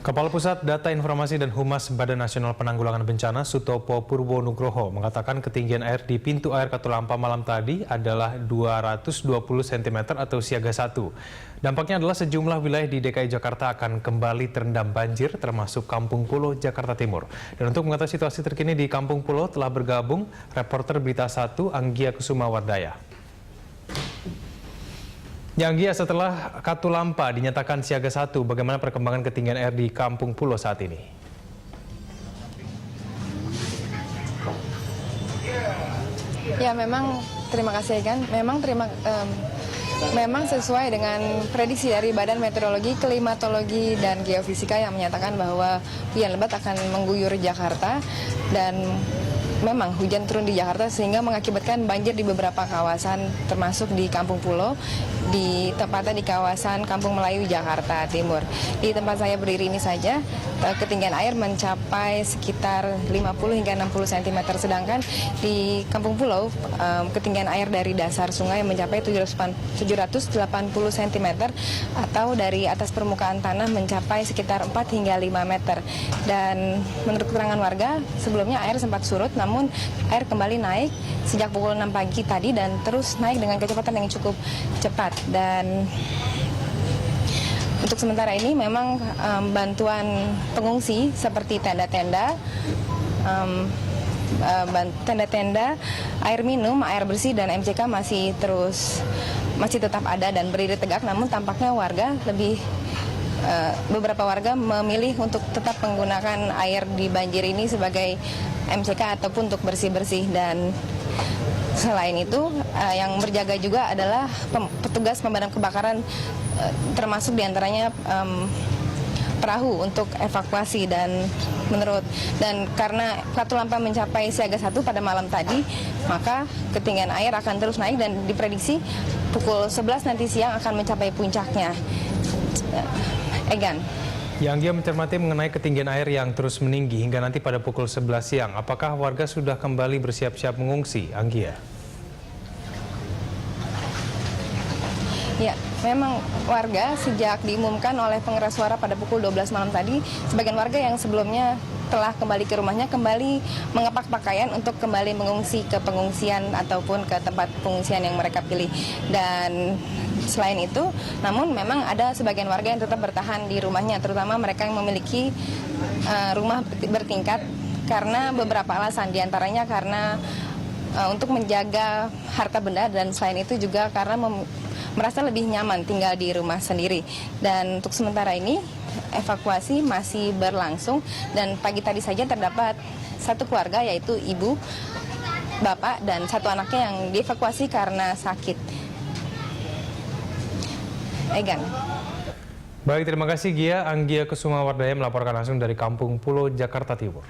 Kepala Pusat Data Informasi dan Humas Badan Nasional Penanggulangan Bencana Sutopo Purwonugroho mengatakan ketinggian air di pintu air Katulampa malam tadi adalah 220 cm atau siaga 1. Dampaknya adalah sejumlah wilayah di DKI Jakarta akan kembali terendam banjir termasuk Kampung Pulo, Jakarta Timur. Dan untuk mengetahui situasi terkini di Kampung Pulo telah bergabung reporter Berita 1 Anggia Kusumawardaya. Ya, Anggia, setelah Katulampa dinyatakan siaga 1, bagaimana perkembangan ketinggian air di Kampung Pulo saat ini? Ya, memang terima kasih kan. Memang sesuai dengan prediksi dari Badan Meteorologi, Klimatologi, dan Geofisika yang menyatakan bahwa hujan lebat akan mengguyur Jakarta dan memang hujan turun di Jakarta sehingga mengakibatkan banjir di beberapa kawasan termasuk di Kampung Pulo, tepatnya di kawasan Kampung Melayu, Jakarta Timur. Di tempat saya berdiri ini saja ketinggian air mencapai sekitar 50 hingga 60 cm, sedangkan di Kampung Pulo ketinggian air dari dasar sungai mencapai 780 cm atau dari atas permukaan tanah mencapai sekitar 4 hingga 5 meter. Dan menurut keterangan warga, sebelumnya air sempat surut, namun air kembali naik sejak pukul 6 pagi tadi dan terus naik dengan kecepatan yang cukup cepat. Dan untuk sementara ini memang bantuan pengungsi seperti tenda-tenda, air minum, air bersih, dan MCK masih tetap ada dan berdiri tegak. Namun tampaknya beberapa warga memilih untuk tetap menggunakan air di banjir ini sebagai MCK ataupun untuk bersih-bersih. Dan selain itu yang berjaga juga adalah petugas pemadam kebakaran, termasuk diantaranya perahu untuk evakuasi. Dan karena Katulampa mencapai siaga 1 pada malam tadi, maka ketinggian air akan terus naik dan diprediksi pukul 11 nanti siang akan mencapai puncaknya. Egan. Ya, Anggia mencermati mengenai ketinggian air yang terus meninggi hingga nanti pada pukul 11 siang. Apakah warga sudah kembali bersiap-siap mengungsi, Anggia? Ya, memang warga sejak diumumkan oleh pengeras suara pada pukul 12 malam tadi, sebagian warga yang sebelumnya telah kembali ke rumahnya kembali mengepak pakaian untuk kembali mengungsi ke pengungsian ataupun ke tempat pengungsian yang mereka pilih. Dan selain itu, namun memang ada sebagian warga yang tetap bertahan di rumahnya, terutama mereka yang memiliki rumah bertingkat karena beberapa alasan, diantaranya karena untuk menjaga harta benda, dan selain itu juga karena merasa lebih nyaman tinggal di rumah sendiri. Dan untuk sementara ini evakuasi masih berlangsung dan pagi tadi saja terdapat satu keluarga, yaitu ibu, bapak, dan satu anaknya yang dievakuasi karena sakit. Egan. Baik, terima kasih Gia. Anggia Kusumawardaya melaporkan langsung dari Kampung Pulo, Jakarta Timur.